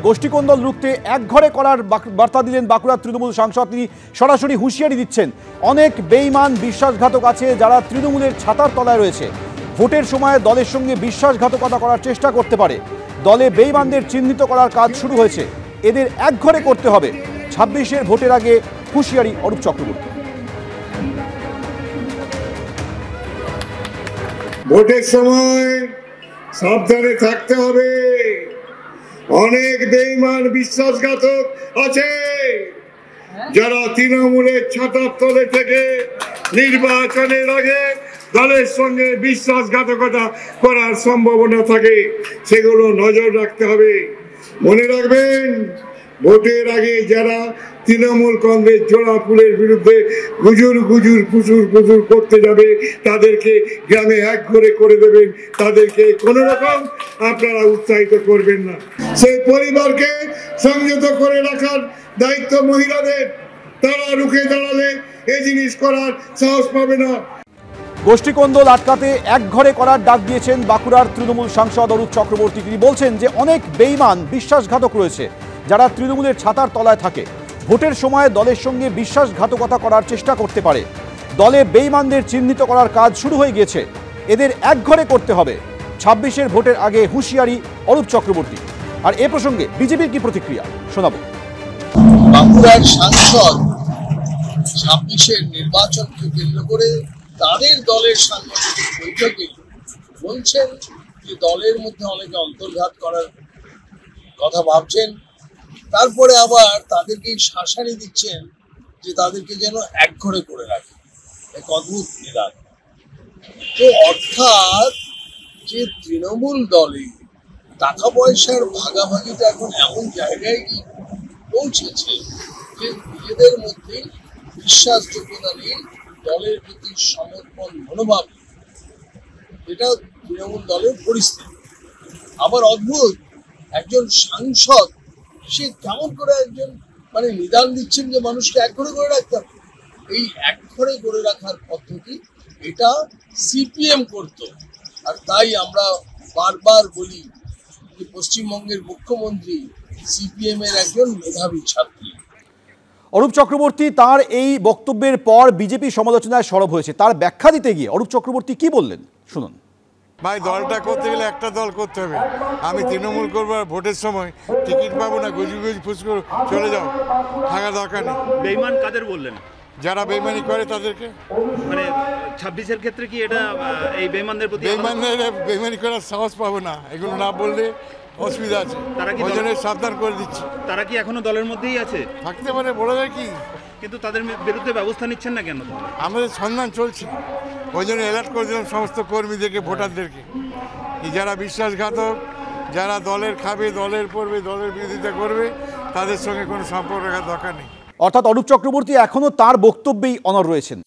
গোষ্ঠীকন্দল রুখতে একঘরে করার বার্তা দিলেন বাঁকুড়ার তৃণমূল সাংসদ। তিনি সরাসরি হুঁশিয়ারি দিচ্ছেন, অনেক বেঈমান বিশ্বাসঘাতক আছে যারা তৃণমূলের ছাতার তলায় রয়েছে। ভোটের সময় দলের সঙ্গে বিশ্বাসঘাতকতা করার চেষ্টা করতে পারে। দলে বেঈমানদের চিহ্নিত করার কাজ শুরু হয়েছে, এদের একঘরে করতে হবে। 26-এর ভোটের আগে হুঁশিয়ারি অরূপ চক্রবর্তী। ভোটের সময় সাবধানে থাকতে হবে। অনেক বেঈমান বিশ্বাসঘাতক আছে যারা তৃণমূলের ছাতার তলে থেকে নির্বাচনের আগে দলের সঙ্গে বিশ্বাসঘাতকতা করার সম্ভাবনা থাকে, সেগুলো নজর রাখতে হবে। মনে রাখবেন, ভোটের আগে যারা তৃণমূল কংগ্রেস জোড়া ফুলের বিরুদ্ধে গুজুর গুজুর ফুসুর ফুসুর করতে যাবে, তাদেরকে গ্রামে একঘরে করে দেবেন, তাদেরকে কোনো রকম আপনারা উৎসাহিত করবেন না। সেই পরিবারকে সংযত করে রাখার দায়িত্ব মহিলাদের। তারা রুখে দাঁড়ালে এই জিনিস করার সাহস পাবে না। গোষ্ঠীকন্দল আটকাতে একঘরে করার ডাক দিয়েছেন বাঁকুড়ার তৃণমূল সাংসদ অরূপ চক্রবর্তী। তিনি বলছেন যে অনেক বেঈমান বিশ্বাসঘাতক রয়েছে যারা তৃণমূলের ছাতার তলায় থাকে। ভোটের সময় দলের সঙ্গে বিশ্বাসঘাতকতা করার চেষ্টা করতে পারে। দলে বেঈমানদের চিহ্নিত করার কাজ শুরু হয়ে গিয়েছে, এদের একঘরে করতে হবে। 26-এর ভোটের আগে হুঁশিয়ারি অরূপ চক্রবর্তী। আর এ প্রসঙ্গে বিজেপির কি প্রতিক্রিয়া শোনাবো। বাঁকুড়ার সাংসদ 26-এর নির্বাচনকে কেন্দ্র করে তাদের দলের সাংগঠনিক বৈঠকে বলছেন যে দলের মধ্যে অনেকে অন্তর্ঘাত করার কথা ভাবছেন। তারপরে আবার তাদেরকে শাসানি দিচ্ছেন যে তাদেরকে যেন একঘরে করে রাখে। এক অদ্ভুত নিদান। তো অর্থাৎ যে তৃণমূল দলে টাকা পয়সার ভাগাভাগিটা এখন এমন জায়গায় গিয়ে পৌঁছেছে যে নিজেদের মধ্যে বিশ্বাসযোগ্যতা নেই, দলের প্রতি সমর্পণ মনোভাব, এটা তৃণমূল দলের পরিস্থিতি। আবার অদ্ভুত, একজন সাংসদ সে কেমন করে একজন নিদান দিচ্ছেন যে মানুষকে একঘরে করে রাখতে হবে। এই একঘরে করে রাখার পদ্ধতি এটা সিপিএম করত, আর তাই আমরা বারবার বলি যে পশ্চিমবঙ্গের মুখ্যমন্ত্রী সিপিএম এর একজন মেধাবী ছাত্রী। অরূপ চক্রবর্তী তার এই বক্তব্যের পর বিজেপি সমালোচনায় সরব হয়েছে। তার ব্যাখ্যা দিতে গিয়ে অরূপ চক্রবর্তী কি বললেন শুনুন। ভাই, দলটা করতে গেলে একটা দল করতে হবে। আমি তৃণমূল করবো আর ভোটের সময় টিকিট পাবো না, গুজি গুজি ফুসকুর চলে যাও, থাকার দরকার নেই। বেঈমান কাদের বললেন? যারা বেইমানি করে তাদেরকে। 26-এর ক্ষেত্রে কি এটা এই বেঈমানদের প্রতি? বেইমানি করার সাহস পাবো না, এগুলো না বললে অসুবিধা আছে। ওই জন্য সাবধান করে দিচ্ছি। তারা কি এখনো দলের মধ্যেই আছে? থাকতে পারে, বলা যায় কি, কিন্তু তাদের বিরুদ্ধে ব্যবস্থা নিচ্ছেন না কেন? আমাদের সন্ধান চলছে, ওই জন্য অ্যালার্ট করে দিলাম সমস্ত কর্মীদেরকে, ভোটারদেরকে, যারা বিশ্বাসঘাতক, যারা দলের খাবে, দলের পড়বে, দলের বিরোধিতা করবে, তাদের সঙ্গে কোনো সম্পর্ক রাখার দরকার নেই। অর্থাৎ অরূপ চক্রবর্তী এখনো তার বক্তব্যেই অনড় রয়েছেন।